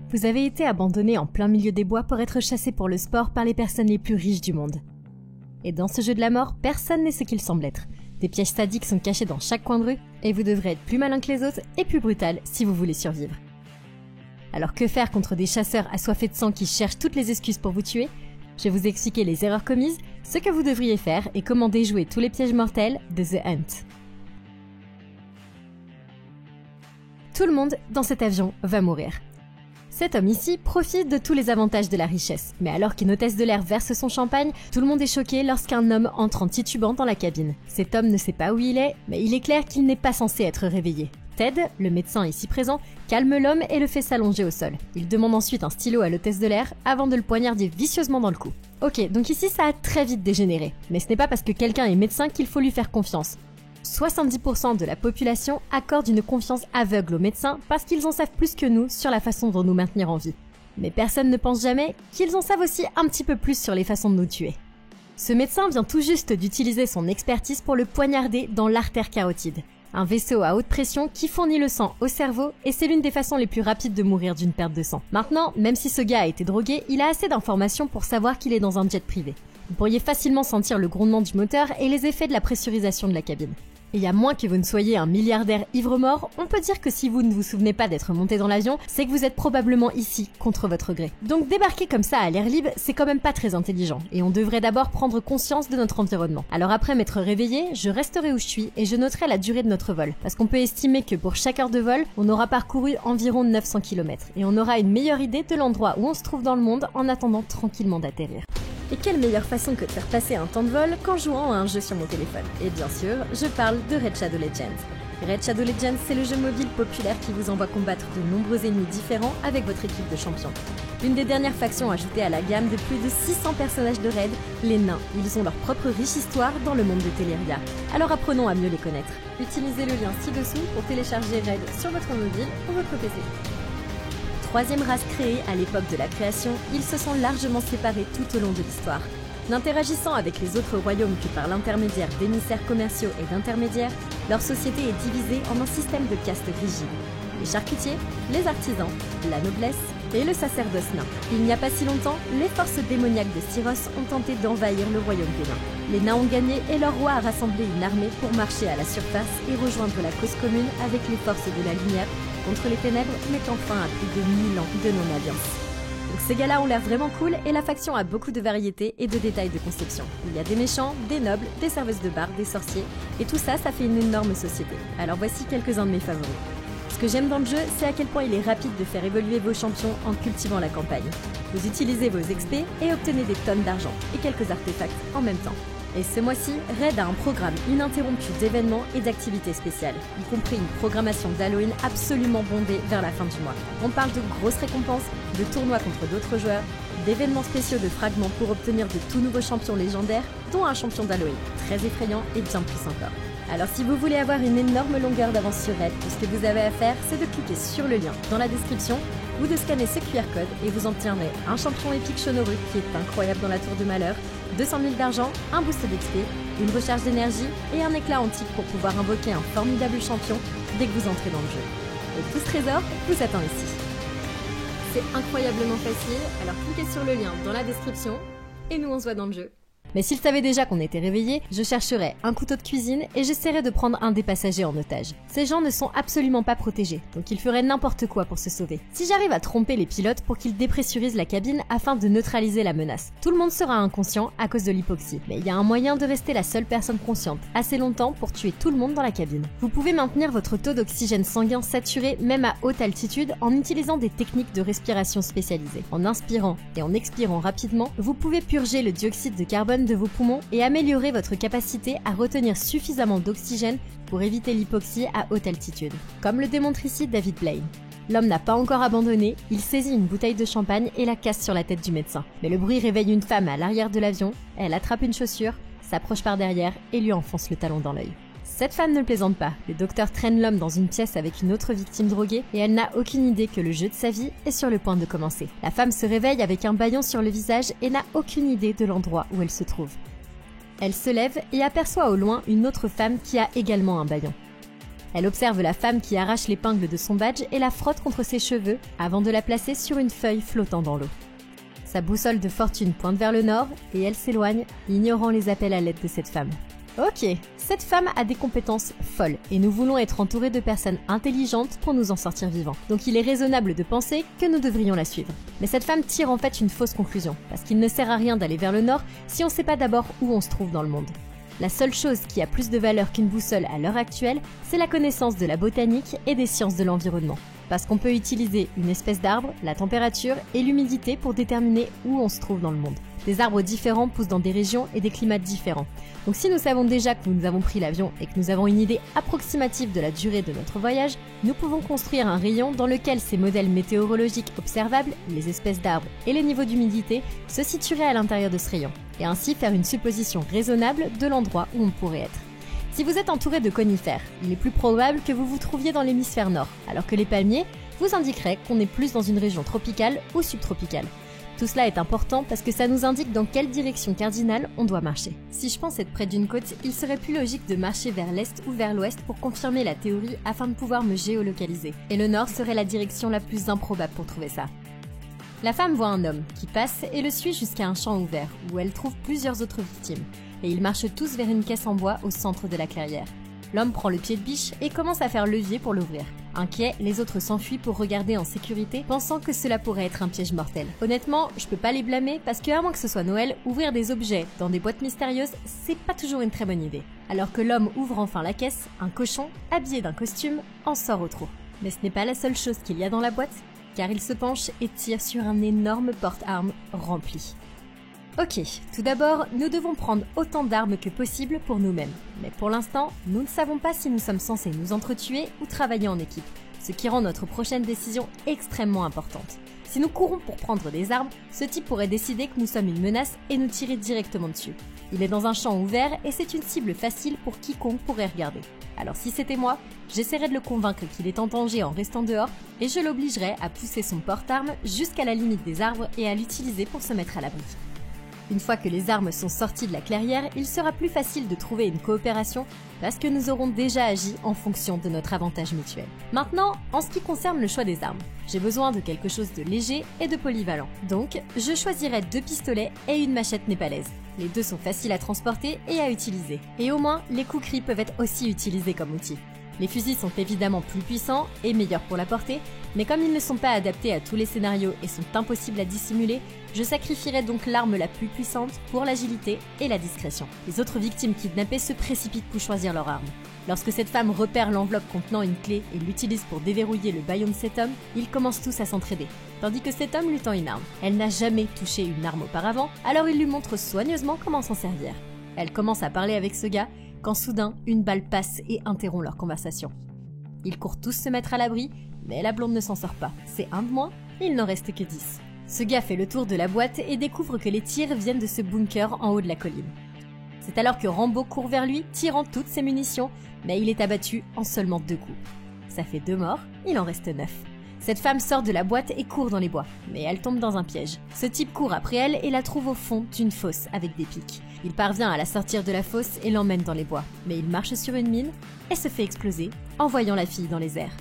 Vous avez été abandonné en plein milieu des bois pour être chassé pour le sport par les personnes les plus riches du monde. Et dans ce jeu de la mort, personne n'est ce qu'il semble être. Des pièges sadiques sont cachés dans chaque coin de rue et vous devrez être plus malin que les autres et plus brutal si vous voulez survivre. Alors que faire contre des chasseurs assoiffés de sang qui cherchent toutes les excuses pour vous tuer? Je vais vous expliquer les erreurs commises, ce que vous devriez faire et comment déjouer tous les pièges mortels de The Hunt. Tout le monde dans cet avion va mourir. Cet homme ici profite de tous les avantages de la richesse, mais alors qu'une hôtesse de l'air verse son champagne, tout le monde est choqué lorsqu'un homme entre en titubant dans la cabine. Cet homme ne sait pas où il est, mais il est clair qu'il n'est pas censé être réveillé. Ted, le médecin ici présent, calme l'homme et le fait s'allonger au sol. Il demande ensuite un stylo à l'hôtesse de l'air avant de le poignarder vicieusement dans le cou. Ok, donc ici ça a très vite dégénéré, mais ce n'est pas parce que quelqu'un est médecin qu'il faut lui faire confiance. 70% de la population accorde une confiance aveugle aux médecins parce qu'ils en savent plus que nous sur la façon de nous maintenir en vie. Mais personne ne pense jamais qu'ils en savent aussi un petit peu plus sur les façons de nous tuer. Ce médecin vient tout juste d'utiliser son expertise pour le poignarder dans l'artère carotide, un vaisseau à haute pression qui fournit le sang au cerveau et c'est l'une des façons les plus rapides de mourir d'une perte de sang. Maintenant, même si ce gars a été drogué, il a assez d'informations pour savoir qu'il est dans un jet privé. Vous pourriez facilement sentir le grondement du moteur et les effets de la pressurisation de la cabine. Et à moins que vous ne soyez un milliardaire ivre-mort, on peut dire que si vous ne vous souvenez pas d'être monté dans l'avion, c'est que vous êtes probablement ici, contre votre gré. Donc débarquer comme ça à l'air libre, c'est quand même pas très intelligent, et on devrait d'abord prendre conscience de notre environnement. Alors après m'être réveillé, je resterai où je suis et je noterai la durée de notre vol, parce qu'on peut estimer que pour chaque heure de vol, on aura parcouru environ 900 km, et on aura une meilleure idée de l'endroit où on se trouve dans le monde en attendant tranquillement d'atterrir. Et quelle meilleure façon que de faire passer un temps de vol qu'en jouant à un jeu sur mon téléphone. Et bien sûr, je parle de Raid Shadow Legends. Raid Shadow Legends, c'est le jeu mobile populaire qui vous envoie combattre de nombreux ennemis différents avec votre équipe de champions. Une des dernières factions ajoutées à la gamme de plus de 600 personnages de Raid, les nains. Ils ont leur propre riche histoire dans le monde de Teleria. Alors apprenons à mieux les connaître. Utilisez le lien ci-dessous pour télécharger Raid sur votre mobile ou votre PC. Troisième race créée à l'époque de la création, ils se sont largement séparés tout au long de l'histoire. N'interagissant avec les autres royaumes que par l'intermédiaire d'émissaires commerciaux et d'intermédiaires, leur société est divisée en un système de castes rigides. Les charcutiers, les artisans, la noblesse et le sacerdoce nain. Il n'y a pas si longtemps, les forces démoniaques de Syros ont tenté d'envahir le royaume des nains. Les nains ont gagné et leur roi a rassemblé une armée pour marcher à la surface et rejoindre la cause commune avec les forces de la lumière contre les ténèbres, mettant fin à plus de 1000 ans de non-alliance. Donc ces gars-là ont l'air vraiment cool et la faction a beaucoup de variétés et de détails de conception. Il y a des méchants, des nobles, des serveuses de bar, des sorciers, et tout ça, ça fait une énorme société. Alors voici quelques-uns de mes favoris. Ce que j'aime dans le jeu, c'est à quel point il est rapide de faire évoluer vos champions en cultivant la campagne. Vous utilisez vos XP et obtenez des tonnes d'argent et quelques artefacts en même temps. Et ce mois-ci, Raid a un programme ininterrompu d'événements et d'activités spéciales, y compris une programmation d'Halloween absolument bondée vers la fin du mois. On parle de grosses récompenses, de tournois contre d'autres joueurs, d'événements spéciaux de fragments pour obtenir de tout nouveaux champions légendaires, dont un champion d'Halloween, très effrayant et bien plus encore. Alors si vous voulez avoir une énorme longueur d'avance sur Raid, tout ce que vous avez à faire, c'est de cliquer sur le lien dans la description ou de scanner ce QR code et vous obtiendrez un champion épique Shonoru qui est incroyable dans la tour de malheur, 200 000 d'argent, un boost d'XP, une recharge d'énergie et un éclat antique pour pouvoir invoquer un formidable champion dès que vous entrez dans le jeu. Et tout ce trésor vous attend ici. C'est incroyablement facile, alors cliquez sur le lien dans la description et nous on se voit dans le jeu. Mais s'ils savaient déjà qu'on était réveillés, je chercherais un couteau de cuisine et j'essaierais de prendre un des passagers en otage. Ces gens ne sont absolument pas protégés, donc ils feraient n'importe quoi pour se sauver. Si j'arrive à tromper les pilotes pour qu'ils dépressurisent la cabine afin de neutraliser la menace, tout le monde sera inconscient à cause de l'hypoxie. Mais il y a un moyen de rester la seule personne consciente assez longtemps pour tuer tout le monde dans la cabine. Vous pouvez maintenir votre taux d'oxygène sanguin saturé même à haute altitude en utilisant des techniques de respiration spécialisées. En inspirant et en expirant rapidement, vous pouvez purger le dioxyde de carbone de vos poumons et améliorer votre capacité à retenir suffisamment d'oxygène pour éviter l'hypoxie à haute altitude. Comme le démontre ici David Blaine. L'homme n'a pas encore abandonné, il saisit une bouteille de champagne et la casse sur la tête du médecin. Mais le bruit réveille une femme à l'arrière de l'avion, elle attrape une chaussure, s'approche par derrière et lui enfonce le talon dans l'œil. Cette femme ne le plaisante pas, le docteur traîne l'homme dans une pièce avec une autre victime droguée et elle n'a aucune idée que le jeu de sa vie est sur le point de commencer. La femme se réveille avec un bâillon sur le visage et n'a aucune idée de l'endroit où elle se trouve. Elle se lève et aperçoit au loin une autre femme qui a également un bâillon. Elle observe la femme qui arrache l'épingle de son badge et la frotte contre ses cheveux avant de la placer sur une feuille flottant dans l'eau. Sa boussole de fortune pointe vers le nord et elle s'éloigne, ignorant les appels à l'aide de cette femme. Ok, cette femme a des compétences folles et nous voulons être entourés de personnes intelligentes pour nous en sortir vivants. Donc il est raisonnable de penser que nous devrions la suivre. Mais cette femme tire en fait une fausse conclusion, parce qu'il ne sert à rien d'aller vers le nord si on ne sait pas d'abord où on se trouve dans le monde. La seule chose qui a plus de valeur qu'une boussole à l'heure actuelle, c'est la connaissance de la botanique et des sciences de l'environnement. Parce qu'on peut utiliser une espèce d'arbre, la température et l'humidité pour déterminer où on se trouve dans le monde. Des arbres différents poussent dans des régions et des climats différents. Donc si nous savons déjà que nous avons pris l'avion et que nous avons une idée approximative de la durée de notre voyage, nous pouvons construire un rayon dans lequel ces modèles météorologiques observables, les espèces d'arbres et les niveaux d'humidité se situeraient à l'intérieur de ce rayon, et ainsi faire une supposition raisonnable de l'endroit où on pourrait être. Si vous êtes entouré de conifères, il est plus probable que vous vous trouviez dans l'hémisphère nord, alors que les palmiers vous indiqueraient qu'on est plus dans une région tropicale ou subtropicale. Tout cela est important parce que ça nous indique dans quelle direction cardinale on doit marcher. Si je pense être près d'une côte, il serait plus logique de marcher vers l'est ou vers l'ouest pour confirmer la théorie afin de pouvoir me géolocaliser. Et le nord serait la direction la plus improbable pour trouver ça. La femme voit un homme qui passe et le suit jusqu'à un champ ouvert où elle trouve plusieurs autres victimes. Et ils marchent tous vers une caisse en bois au centre de la clairière. L'homme prend le pied de biche et commence à faire levier pour l'ouvrir. Inquiets, les autres s'enfuient pour regarder en sécurité, pensant que cela pourrait être un piège mortel. Honnêtement, je peux pas les blâmer parce que, à moins que ce soit Noël, ouvrir des objets dans des boîtes mystérieuses, c'est pas toujours une très bonne idée. Alors que l'homme ouvre enfin la caisse, un cochon, habillé d'un costume, en sort au trot. Mais ce n'est pas la seule chose qu'il y a dans la boîte, car il se penche et tire sur un énorme porte-armes rempli. Ok, tout d'abord, nous devons prendre autant d'armes que possible pour nous-mêmes. Mais pour l'instant, nous ne savons pas si nous sommes censés nous entretuer ou travailler en équipe, ce qui rend notre prochaine décision extrêmement importante. Si nous courons pour prendre des armes, ce type pourrait décider que nous sommes une menace et nous tirer directement dessus. Il est dans un champ ouvert et c'est une cible facile pour quiconque pourrait regarder. Alors si c'était moi, j'essaierais de le convaincre qu'il est en danger en restant dehors et je l'obligerais à pousser son porte-armes jusqu'à la limite des arbres et à l'utiliser pour se mettre à l'abri. Une fois que les armes sont sorties de la clairière, il sera plus facile de trouver une coopération parce que nous aurons déjà agi en fonction de notre avantage mutuel. Maintenant, en ce qui concerne le choix des armes, j'ai besoin de quelque chose de léger et de polyvalent. Donc, je choisirai 2 pistolets et une machette népalaise. Les 2 sont faciles à transporter et à utiliser. Et au moins, les kukris peuvent être aussi utilisés comme outil. Les fusils sont évidemment plus puissants et meilleurs pour la portée, mais comme ils ne sont pas adaptés à tous les scénarios et sont impossibles à dissimuler, je sacrifierai donc l'arme la plus puissante pour l'agilité et la discrétion. Les autres victimes kidnappées se précipitent pour choisir leur arme. Lorsque cette femme repère l'enveloppe contenant une clé et l'utilise pour déverrouiller le baillon de cet homme, ils commencent tous à s'entraider, tandis que cet homme lui tend une arme. Elle n'a jamais touché une arme auparavant, alors il lui montre soigneusement comment s'en servir. Elle commence à parler avec ce gars, quand soudain, une balle passe et interrompt leur conversation. Ils courent tous se mettre à l'abri, mais la blonde ne s'en sort pas. C'est un de moins, il n'en reste que 10. Ce gars fait le tour de la boîte et découvre que les tirs viennent de ce bunker en haut de la colline. C'est alors que Rambo court vers lui, tirant toutes ses munitions, mais il est abattu en seulement 2 coups. Ça fait 2 morts, il en reste 9. Cette femme sort de la boîte et court dans les bois, mais elle tombe dans un piège. Ce type court après elle et la trouve au fond d'une fosse avec des pics. Il parvient à la sortir de la fosse et l'emmène dans les bois, mais il marche sur une mine et se fait exploser, envoyant la fille dans les airs.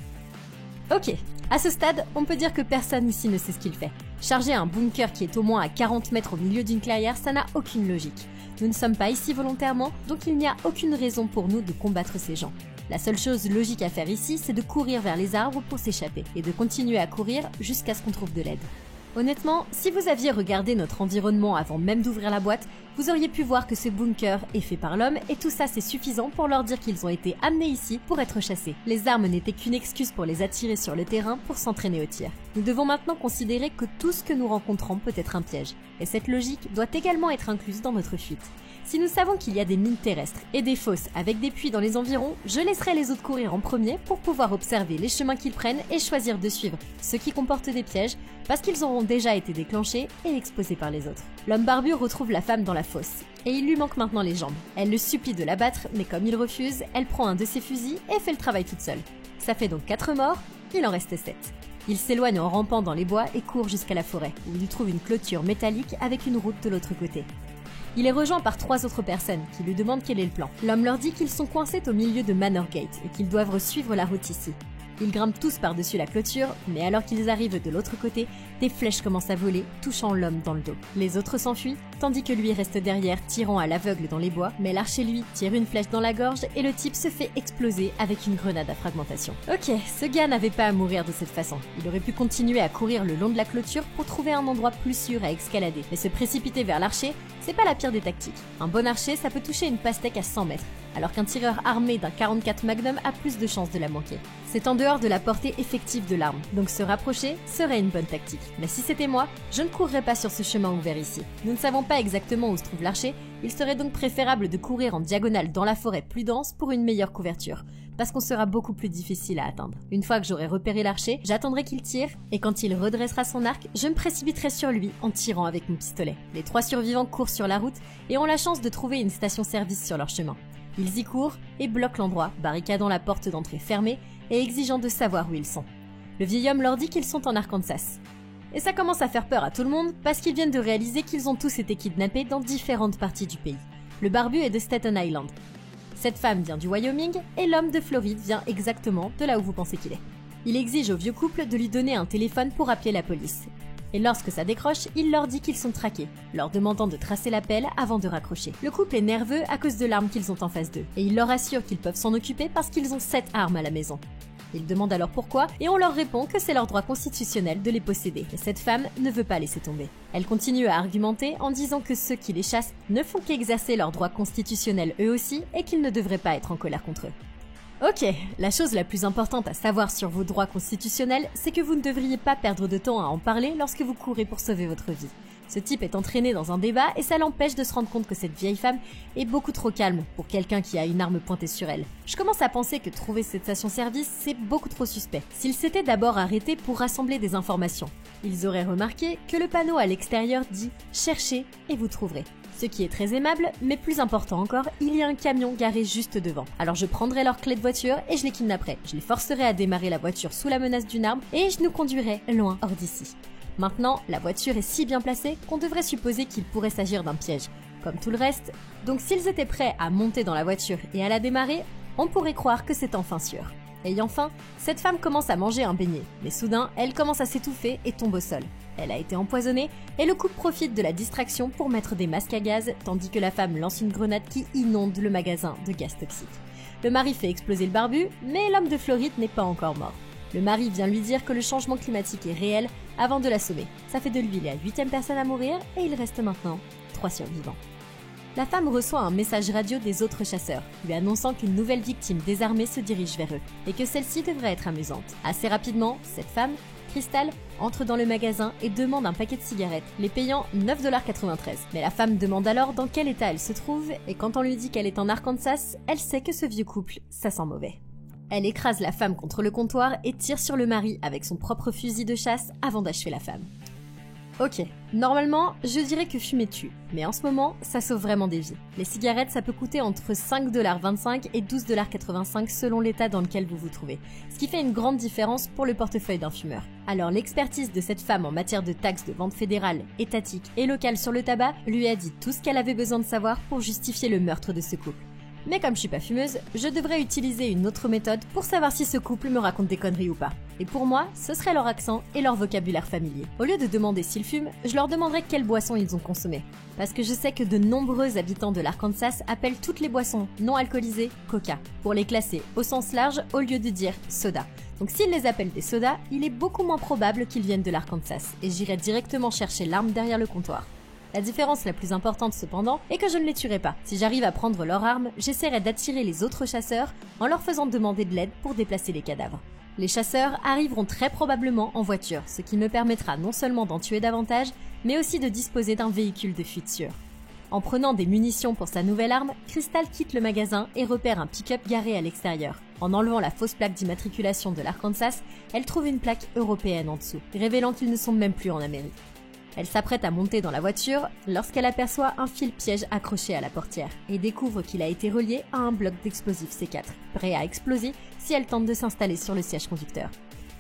Ok, à ce stade, on peut dire que personne ici ne sait ce qu'il fait. Charger un bunker qui est au moins à 40 mètres au milieu d'une clairière, ça n'a aucune logique. Nous ne sommes pas ici volontairement, donc il n'y a aucune raison pour nous de combattre ces gens. La seule chose logique à faire ici, c'est de courir vers les arbres pour s'échapper, et de continuer à courir jusqu'à ce qu'on trouve de l'aide. Honnêtement, si vous aviez regardé notre environnement avant même d'ouvrir la boîte, vous auriez pu voir que ce bunker est fait par l'homme et tout ça c'est suffisant pour leur dire qu'ils ont été amenés ici pour être chassés. Les armes n'étaient qu'une excuse pour les attirer sur le terrain pour s'entraîner au tir. Nous devons maintenant considérer que tout ce que nous rencontrons peut être un piège, et cette logique doit également être incluse dans notre fuite. Si nous savons qu'il y a des mines terrestres et des fosses avec des puits dans les environs, je laisserai les autres courir en premier pour pouvoir observer les chemins qu'ils prennent et choisir de suivre ceux qui comportent des pièges parce qu'ils auront déjà été déclenchés et exposés par les autres. L'homme barbu retrouve la femme dans la fosse et il lui manque maintenant les jambes. Elle le supplie de l'abattre, mais comme il refuse, elle prend un de ses fusils et fait le travail toute seule. Ça fait donc 4 morts, il en reste 7. Il s'éloigne en rampant dans les bois et court jusqu'à la forêt, où il trouve une clôture métallique avec une route de l'autre côté. Il est rejoint par 3 autres personnes qui lui demandent quel est le plan. L'homme leur dit qu'ils sont coincés au milieu de Manor Gate et qu'ils doivent suivre la route ici. Ils grimpent tous par-dessus la clôture, mais alors qu'ils arrivent de l'autre côté, des flèches commencent à voler, touchant l'homme dans le dos. Les autres s'enfuient, tandis que lui reste derrière, tirant à l'aveugle dans les bois, mais l'archer lui tire une flèche dans la gorge et le type se fait exploser avec une grenade à fragmentation. Ok, ce gars n'avait pas à mourir de cette façon. Il aurait pu continuer à courir le long de la clôture pour trouver un endroit plus sûr à escalader, mais se précipiter vers l'archer, c'est pas la pire des tactiques. Un bon archer, ça peut toucher une pastèque à 100 mètres, alors qu'un tireur armé d'un 44 Magnum a plus de chances de la manquer. C'est en dehors de la portée effective de l'arme, donc se rapprocher serait une bonne tactique. Mais si c'était moi, je ne courrais pas sur ce chemin ouvert ici. Nous ne savons pas exactement où se trouve l'archer, il serait donc préférable de courir en diagonale dans la forêt plus dense pour une meilleure couverture, parce qu'on sera beaucoup plus difficile à atteindre. Une fois que j'aurai repéré l'archer, j'attendrai qu'il tire, et quand il redressera son arc, je me précipiterai sur lui en tirant avec mon pistolet. Les 3 survivants courent sur la route et ont la chance de trouver une station-service sur leur chemin. Ils y courent et bloquent l'endroit, barricadant la porte d'entrée fermée et exigeant de savoir où ils sont. Le vieil homme leur dit qu'ils sont en Arkansas. Et ça commence à faire peur à tout le monde parce qu'ils viennent de réaliser qu'ils ont tous été kidnappés dans différentes parties du pays. Le barbu est de Staten Island. Cette femme vient du Wyoming et l'homme de Floride vient exactement de là où vous pensez qu'il est. Il exige au vieux couple de lui donner un téléphone pour appeler la police. Et lorsque ça décroche, il leur dit qu'ils sont traqués, leur demandant de tracer l'appel avant de raccrocher. Le couple est nerveux à cause de l'arme qu'ils ont en face d'eux, et il leur assure qu'ils peuvent s'en occuper parce qu'ils ont 7 armes à la maison. Ils demandent alors pourquoi, et on leur répond que c'est leur droit constitutionnel de les posséder. Et cette femme ne veut pas laisser tomber. Elle continue à argumenter en disant que ceux qui les chassent ne font qu'exercer leurs droits constitutionnels eux aussi, et qu'ils ne devraient pas être en colère contre eux. Ok, la chose la plus importante à savoir sur vos droits constitutionnels, c'est que vous ne devriez pas perdre de temps à en parler lorsque vous courez pour sauver votre vie. Ce type est entraîné dans un débat et ça l'empêche de se rendre compte que cette vieille femme est beaucoup trop calme pour quelqu'un qui a une arme pointée sur elle. Je commence à penser que trouver cette station-service, c'est beaucoup trop suspect. S'ils s'étaient d'abord arrêtés pour rassembler des informations, ils auraient remarqué que le panneau à l'extérieur dit « Cherchez et vous trouverez ». Ce qui est très aimable, mais plus important encore, il y a un camion garé juste devant. Alors je prendrai leurs clés de voiture et je les kidnapperai. Je les forcerai à démarrer la voiture sous la menace d'une arme et je nous conduirai loin hors d'ici. Maintenant, la voiture est si bien placée qu'on devrait supposer qu'il pourrait s'agir d'un piège, comme tout le reste, donc s'ils étaient prêts à monter dans la voiture et à la démarrer, on pourrait croire que c'est enfin sûr. Ayant faim, cette femme commence à manger un beignet, mais soudain, elle commence à s'étouffer et tombe au sol. Elle a été empoisonnée et le couple profite de la distraction pour mettre des masques à gaz, tandis que la femme lance une grenade qui inonde le magasin de gaz toxique. Le mari fait exploser le barbu, mais l'homme de Floride n'est pas encore mort. Le mari vient lui dire que le changement climatique est réel avant de l'assommer. Ça fait de lui la 8e personne à mourir et il reste maintenant 3 survivants. La femme reçoit un message radio des autres chasseurs, lui annonçant qu'une nouvelle victime désarmée se dirige vers eux, et que celle-ci devrait être amusante. Assez rapidement, cette femme, Crystal, entre dans le magasin et demande un paquet de cigarettes, les payant 9,93 $. Mais la femme demande alors dans quel état elle se trouve, et quand on lui dit qu'elle est en Arkansas, elle sait que ce vieux couple, ça sent mauvais. Elle écrase la femme contre le comptoir et tire sur le mari avec son propre fusil de chasse avant d'achever la femme. Ok, normalement, je dirais que fumer tue, mais en ce moment, ça sauve vraiment des vies. Les cigarettes, ça peut coûter entre 5,25 $ et 12,85 $ selon l'état dans lequel vous vous trouvez, ce qui fait une grande différence pour le portefeuille d'un fumeur. Alors l'expertise de cette femme en matière de taxes de vente fédérale, étatique et locale sur le tabac lui a dit tout ce qu'elle avait besoin de savoir pour justifier le meurtre de ce couple. Mais comme je suis pas fumeuse, je devrais utiliser une autre méthode pour savoir si ce couple me raconte des conneries ou pas. Et pour moi, ce serait leur accent et leur vocabulaire familier. Au lieu de demander s'ils fument, je leur demanderais quelles boissons ils ont consommées. Parce que je sais que de nombreux habitants de l'Arkansas appellent toutes les boissons non alcoolisées Coca, pour les classer au sens large au lieu de dire soda. Donc s'ils les appellent des sodas, il est beaucoup moins probable qu'ils viennent de l'Arkansas, et j'irai directement chercher l'arme derrière le comptoir. La différence la plus importante cependant est que je ne les tuerai pas. Si j'arrive à prendre leur arme, j'essaierai d'attirer les autres chasseurs en leur faisant demander de l'aide pour déplacer les cadavres. Les chasseurs arriveront très probablement en voiture, ce qui me permettra non seulement d'en tuer davantage, mais aussi de disposer d'un véhicule de fuite sûr. En prenant des munitions pour sa nouvelle arme, Crystal quitte le magasin et repère un pick-up garé à l'extérieur. En enlevant la fausse plaque d'immatriculation de l'Arkansas, elle trouve une plaque européenne en dessous, révélant qu'ils ne sont même plus en Amérique. Elle s'apprête à monter dans la voiture lorsqu'elle aperçoit un fil piège accroché à la portière et découvre qu'il a été relié à un bloc d'explosifs C4, prêt à exploser si elle tente de s'installer sur le siège conducteur.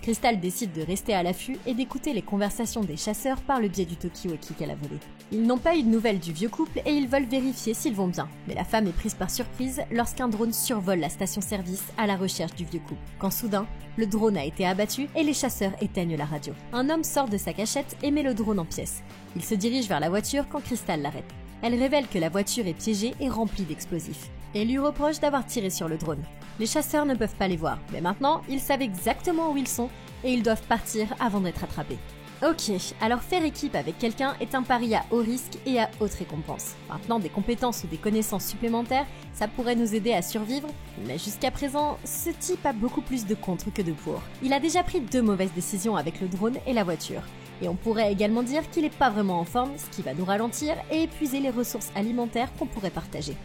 Crystal décide de rester à l'affût et d'écouter les conversations des chasseurs par le biais du talkie-walkie qu'elle a volé. Ils n'ont pas eu de nouvelles du vieux couple et ils veulent vérifier s'ils vont bien. Mais la femme est prise par surprise lorsqu'un drone survole la station-service à la recherche du vieux couple. Quand soudain, le drone a été abattu et les chasseurs éteignent la radio. Un homme sort de sa cachette et met le drone en pièces. Il se dirige vers la voiture quand Crystal l'arrête. Elle révèle que la voiture est piégée et remplie d'explosifs. Et lui reproche d'avoir tiré sur le drone. Les chasseurs ne peuvent pas les voir, mais maintenant, ils savent exactement où ils sont et ils doivent partir avant d'être attrapés. Ok, alors faire équipe avec quelqu'un est un pari à haut risque et à haute récompense. Maintenant, des compétences ou des connaissances supplémentaires, ça pourrait nous aider à survivre, mais jusqu'à présent, ce type a beaucoup plus de contre que de pour. Il a déjà pris 2 mauvaises décisions avec le drone et la voiture. Et on pourrait également dire qu'il n'est pas vraiment en forme, ce qui va nous ralentir et épuiser les ressources alimentaires qu'on pourrait partager.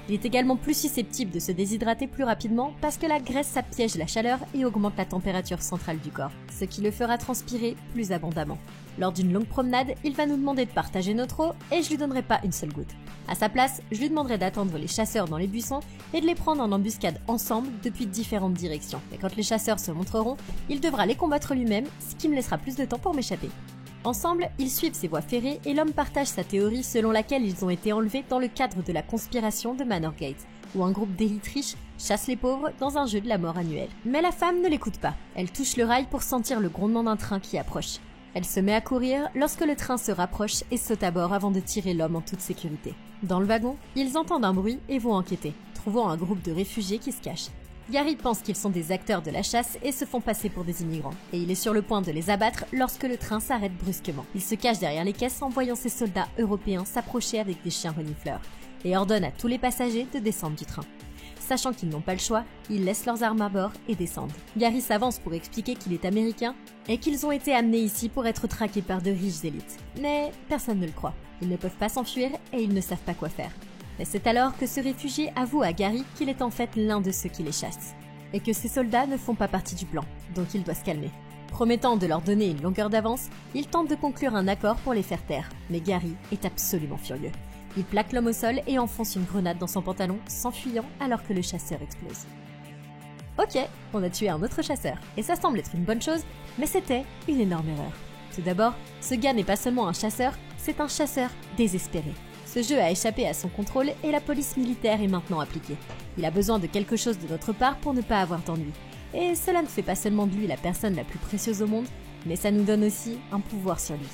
Il est également plus susceptible de se déshydrater plus rapidement parce que la graisse ça piège la chaleur et augmente la température centrale du corps, ce qui le fera transpirer plus abondamment. Lors d'une longue promenade, il va nous demander de partager notre eau et je lui donnerai pas une seule goutte. À sa place, je lui demanderai d'attendre les chasseurs dans les buissons et de les prendre en embuscade ensemble depuis différentes directions. Et quand les chasseurs se montreront, il devra les combattre lui-même, ce qui me laissera plus de temps pour m'échapper. Ensemble, ils suivent ces voies ferrées et l'homme partage sa théorie selon laquelle ils ont été enlevés dans le cadre de la conspiration de Manorgate, où un groupe d'élites riches chasse les pauvres dans un jeu de la mort annuel. Mais la femme ne l'écoute pas. Elle touche le rail pour sentir le grondement d'un train qui approche. Elle se met à courir lorsque le train se rapproche et saute à bord avant de tirer l'homme en toute sécurité. Dans le wagon, ils entendent un bruit et vont enquêter, trouvant un groupe de réfugiés qui se cachent. Gary pense qu'ils sont des acteurs de la chasse et se font passer pour des immigrants. Et il est sur le point de les abattre lorsque le train s'arrête brusquement. Il se cache derrière les caisses en voyant ces soldats européens s'approcher avec des chiens renifleurs et ordonne à tous les passagers de descendre du train. Sachant qu'ils n'ont pas le choix, ils laissent leurs armes à bord et descendent. Gary s'avance pour expliquer qu'il est américain et qu'ils ont été amenés ici pour être traqués par de riches élites. Mais personne ne le croit. Ils ne peuvent pas s'enfuir et ils ne savent pas quoi faire. Mais c'est alors que ce réfugié avoue à Gary qu'il est en fait l'un de ceux qui les chassent, et que ces soldats ne font pas partie du plan, donc il doit se calmer. Promettant de leur donner une longueur d'avance, il tente de conclure un accord pour les faire taire, mais Gary est absolument furieux. Il plaque l'homme au sol et enfonce une grenade dans son pantalon, s'enfuyant alors que le chasseur explose. Ok, on a tué un autre chasseur, et ça semble être une bonne chose, mais c'était une énorme erreur. Tout d'abord, ce gars n'est pas seulement un chasseur, c'est un chasseur désespéré. Ce jeu a échappé à son contrôle et la police militaire est maintenant appliquée. Il a besoin de quelque chose de notre part pour ne pas avoir d'ennui. Et cela ne fait pas seulement de lui la personne la plus précieuse au monde, mais ça nous donne aussi un pouvoir sur lui.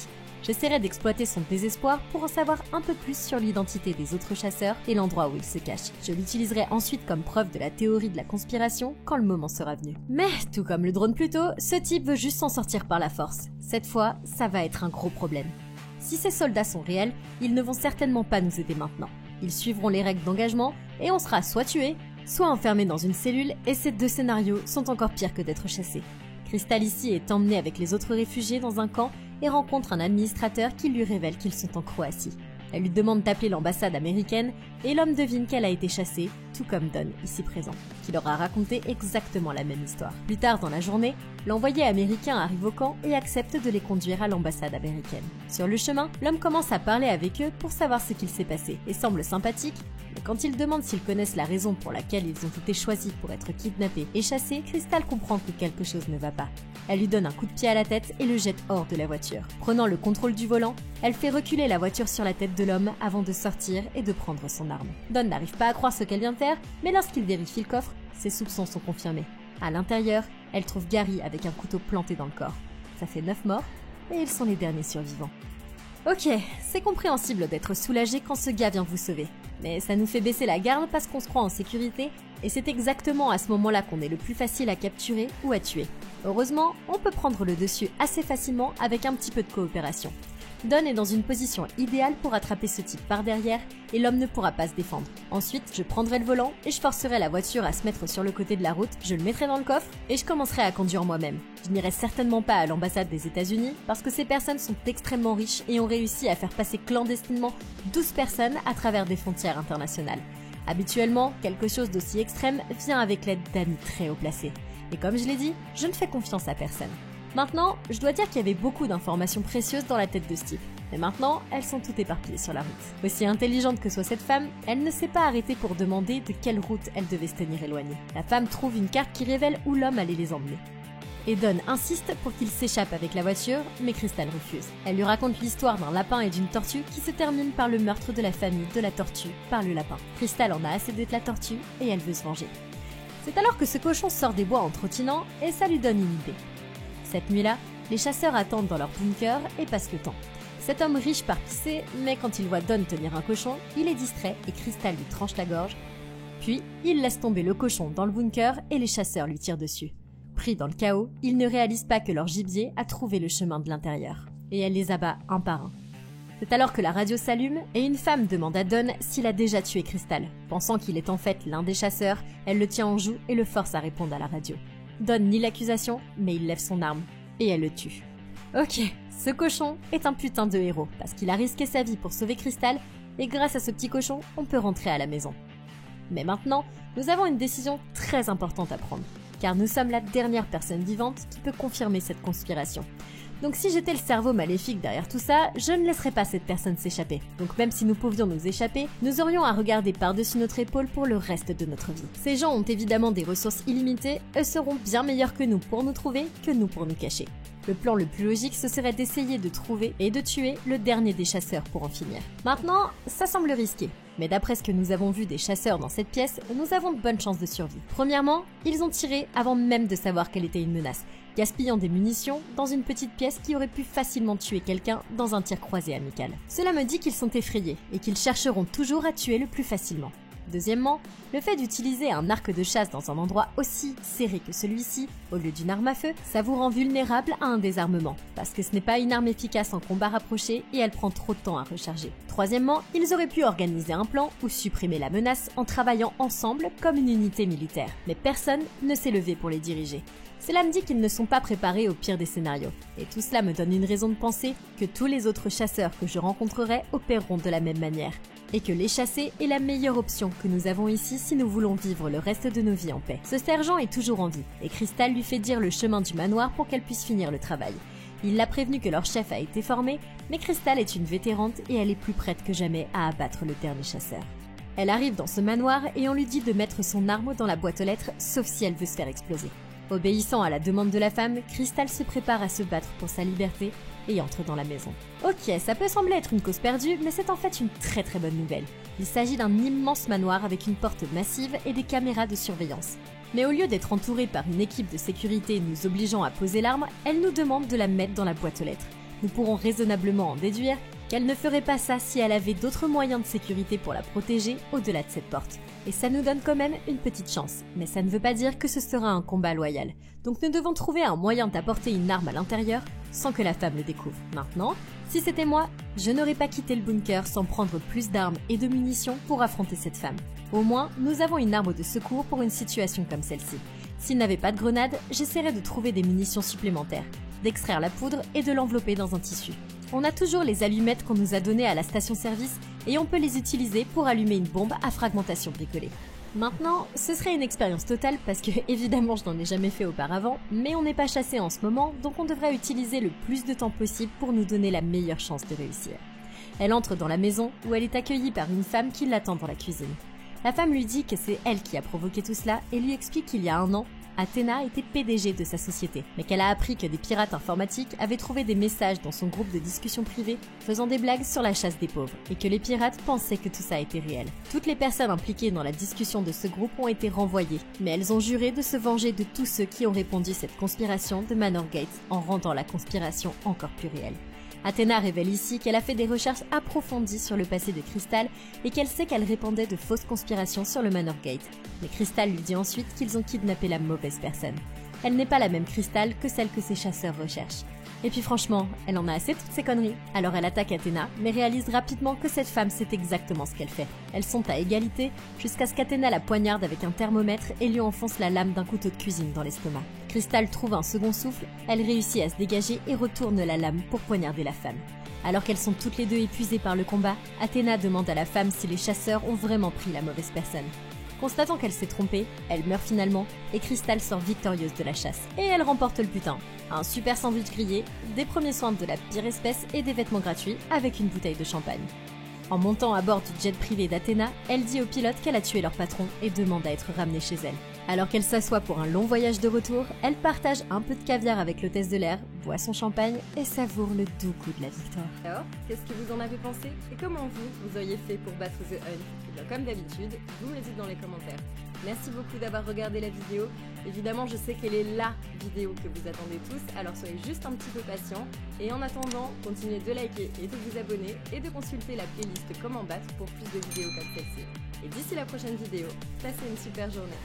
J'essaierai d'exploiter son désespoir pour en savoir un peu plus sur l'identité des autres chasseurs et l'endroit où ils se cachent. Je l'utiliserai ensuite comme preuve de la théorie de la conspiration quand le moment sera venu. Mais, tout comme le drone plus tôt, ce type veut juste s'en sortir par la force. Cette fois, ça va être un gros problème. Si ces soldats sont réels, ils ne vont certainement pas nous aider maintenant. Ils suivront les règles d'engagement et on sera soit tué, soit enfermé dans une cellule et ces 2 scénarios sont encore pires que d'être chassés. Crystal ici est emmenée avec les autres réfugiés dans un camp et rencontre un administrateur qui lui révèle qu'ils sont en Croatie. Elle lui demande d'appeler l'ambassade américaine et l'homme devine qu'elle a été chassée, tout comme Don, ici présent, qui leur a raconté exactement la même histoire. Plus tard dans la journée, l'envoyé américain arrive au camp et accepte de les conduire à l'ambassade américaine. Sur le chemin, l'homme commence à parler avec eux pour savoir ce qu'il s'est passé et semble sympathique, mais quand il demande s'ils connaissent la raison pour laquelle ils ont été choisis pour être kidnappés et chassés, Crystal comprend que quelque chose ne va pas. Elle lui donne un coup de pied à la tête et le jette hors de la voiture. Prenant le contrôle du volant, elle fait reculer la voiture sur la tête de l'homme avant de sortir et de prendre son arme. Don n'arrive pas à croire ce qu'elle vient de faire, mais lorsqu'il vérifie le coffre, ses soupçons sont confirmés. À l'intérieur, elle trouve Gary avec un couteau planté dans le corps. Ça fait 9 morts, et ils sont les derniers survivants. Ok, c'est compréhensible d'être soulagé quand ce gars vient vous sauver. Mais ça nous fait baisser la garde parce qu'on se croit en sécurité, et c'est exactement à ce moment-là qu'on est le plus facile à capturer ou à tuer. Heureusement, on peut prendre le dessus assez facilement avec un petit peu de coopération. Don est dans une position idéale pour attraper ce type par derrière et l'homme ne pourra pas se défendre. Ensuite, je prendrai le volant et je forcerai la voiture à se mettre sur le côté de la route, je le mettrai dans le coffre et je commencerai à conduire moi-même. Je n'irai certainement pas à l'ambassade des États-Unis parce que ces personnes sont extrêmement riches et ont réussi à faire passer clandestinement 12 personnes à travers des frontières internationales. Habituellement, quelque chose d'aussi extrême vient avec l'aide d'amis très haut placés. Et comme je l'ai dit, je ne fais confiance à personne. Maintenant, je dois dire qu'il y avait beaucoup d'informations précieuses dans la tête de ce type. Mais maintenant, elles sont toutes éparpillées sur la route. Aussi intelligente que soit cette femme, elle ne s'est pas arrêtée pour demander de quelle route elle devait se tenir éloignée. La femme trouve une carte qui révèle où l'homme allait les emmener. et Dawn insiste pour qu'il s'échappe avec la voiture, mais Crystal refuse. Elle lui raconte l'histoire d'un lapin et d'une tortue qui se termine par le meurtre de la famille de la tortue par le lapin. Crystal en a assez d'être la tortue et elle veut se venger. C'est alors que ce cochon sort des bois en trottinant et ça lui donne une idée. Cette nuit-là, les chasseurs attendent dans leur bunker et passent le temps. Cet homme riche part pisser, mais quand il voit Dawn tenir un cochon, il est distrait et Crystal lui tranche la gorge. Puis, il laisse tomber le cochon dans le bunker et les chasseurs lui tirent dessus. Pris dans le chaos, ils ne réalisent pas que leur gibier a trouvé le chemin de l'intérieur. Et elle les abat un par un. C'est alors que la radio s'allume et une femme demande à Dawn s'il a déjà tué Crystal. Pensant qu'il est en fait l'un des chasseurs, elle le tient en joue et le force à répondre à la radio. Dawn nie l'accusation, mais il lève son arme et elle le tue. Ok, ce cochon est un putain de héros parce qu'il a risqué sa vie pour sauver Crystal et grâce à ce petit cochon, on peut rentrer à la maison. Mais maintenant, nous avons une décision très importante à prendre, car nous sommes la dernière personne vivante qui peut confirmer cette conspiration. Donc si j'étais le cerveau maléfique derrière tout ça, je ne laisserais pas cette personne s'échapper. Donc même si nous pouvions nous échapper, nous aurions à regarder par-dessus notre épaule pour le reste de notre vie. Ces gens ont évidemment des ressources illimitées, eux seront bien meilleurs que nous pour nous trouver que nous pour nous cacher. Le plan le plus logique, ce serait d'essayer de trouver et de tuer le dernier des chasseurs pour en finir. Maintenant, ça semble risqué. Mais d'après ce que nous avons vu des chasseurs dans cette pièce, nous avons de bonnes chances de survie. Premièrement, ils ont tiré avant même de savoir quelle était une menace, gaspillant des munitions dans une petite pièce qui aurait pu facilement tuer quelqu'un dans un tir croisé amical. Cela me dit qu'ils sont effrayés et qu'ils chercheront toujours à tuer le plus facilement. Deuxièmement, le fait d'utiliser un arc de chasse dans un endroit aussi serré que celui-ci, au lieu d'une arme à feu, ça vous rend vulnérable à un désarmement, parce que ce n'est pas une arme efficace en combat rapproché et elle prend trop de temps à recharger. Troisièmement, ils auraient pu organiser un plan ou supprimer la menace en travaillant ensemble comme une unité militaire, mais personne ne s'est levé pour les diriger. Cela me dit qu'ils ne sont pas préparés au pire des scénarios, et tout cela me donne une raison de penser que tous les autres chasseurs que je rencontrerai opéreront de la même manière, et que les chasser est la meilleure option que nous avons ici si nous voulons vivre le reste de nos vies en paix. Ce sergent est toujours en vie, et Crystal lui fait dire le chemin du manoir pour qu'elle puisse finir le travail. Il l'a prévenu que leur chef a été formé, mais Crystal est une vétérante et elle est plus prête que jamais à abattre le dernier chasseur. Elle arrive dans ce manoir et on lui dit de mettre son arme dans la boîte aux lettres, sauf si elle veut se faire exploser. Obéissant à la demande de la femme, Crystal se prépare à se battre pour sa liberté et entre dans la maison. Ok, ça peut sembler être une cause perdue, mais c'est en fait une très bonne nouvelle. Il s'agit d'un immense manoir avec une porte massive et des caméras de surveillance. Mais au lieu d'être entourée par une équipe de sécurité nous obligeant à poser l'arme, elle nous demande de la mettre dans la boîte aux lettres. Nous pourrons raisonnablement en déduire qu'elle ne ferait pas ça si elle avait d'autres moyens de sécurité pour la protéger au-delà de cette porte. Et ça nous donne quand même une petite chance, mais ça ne veut pas dire que ce sera un combat loyal. Donc nous devons trouver un moyen d'apporter une arme à l'intérieur sans que la femme le découvre. Maintenant, si c'était moi, je n'aurais pas quitté le bunker sans prendre plus d'armes et de munitions pour affronter cette femme. Au moins, nous avons une arme de secours pour une situation comme celle-ci. S'il n'avait pas de grenade, j'essaierais de trouver des munitions supplémentaires, d'extraire la poudre et de l'envelopper dans un tissu. On a toujours les allumettes qu'on nous a données à la station-service et on peut les utiliser pour allumer une bombe à fragmentation bricolée. Maintenant, ce serait une expérience totale parce que évidemment je n'en ai jamais fait auparavant, mais on n'est pas chassé en ce moment, donc on devrait utiliser le plus de temps possible pour nous donner la meilleure chance de réussir. Elle entre dans la maison où elle est accueillie par une femme qui l'attend dans la cuisine. La femme lui dit que c'est elle qui a provoqué tout cela et lui explique qu'il y a un an, Athena était PDG de sa société, mais qu'elle a appris que des pirates informatiques avaient trouvé des messages dans son groupe de discussion privée faisant des blagues sur la chasse des pauvres, et que les pirates pensaient que tout ça était réel. Toutes les personnes impliquées dans la discussion de ce groupe ont été renvoyées, mais elles ont juré de se venger de tous ceux qui ont répandu cette conspiration de Manor Gate en rendant la conspiration encore plus réelle. Athena révèle ici qu'elle a fait des recherches approfondies sur le passé de Crystal et qu'elle sait qu'elle répandait de fausses conspirations sur le Manor Gate. Mais Crystal lui dit ensuite qu'ils ont kidnappé la mauvaise personne. Elle n'est pas la même Crystal que celle que ses chasseurs recherchent. Et puis franchement, elle en a assez de toutes ces conneries. Alors elle attaque Athena, mais réalise rapidement que cette femme sait exactement ce qu'elle fait. Elles sont à égalité, jusqu'à ce qu'Athena la poignarde avec un thermomètre et lui enfonce la lame d'un couteau de cuisine dans l'estomac. Crystal trouve un second souffle, elle réussit à se dégager et retourne la lame pour poignarder la femme. Alors qu'elles sont toutes les deux épuisées par le combat, Athena demande à la femme si les chasseurs ont vraiment pris la mauvaise personne. Constatant qu'elle s'est trompée, elle meurt finalement et Crystal sort victorieuse de la chasse. Et elle remporte le butin. Un super sandwich grillé, des premiers soins de la pire espèce et des vêtements gratuits avec une bouteille de champagne. En montant à bord du jet privé d'Athena, elle dit au pilote qu'elle a tué leur patron et demande à être ramenée chez elle. Alors qu'elle s'assoit pour un long voyage de retour, elle partage un peu de caviar avec l'hôtesse de l'air, boit son champagne et savoure le doux goût de la victoire. Alors, qu'est-ce que vous en avez pensé? Et comment vous auriez fait pour battre The Hunt? Et bien, comme d'habitude, vous me le dites dans les commentaires. Merci beaucoup d'avoir regardé la vidéo. Évidemment, je sais qu'elle est LA vidéo que vous attendez tous, alors soyez juste un petit peu patients. Et en attendant, continuez de liker et de vous abonner et de consulter la playlist Comment battre pour plus de vidéos comme celle-ci. Et d'ici la prochaine vidéo, passez une super journée.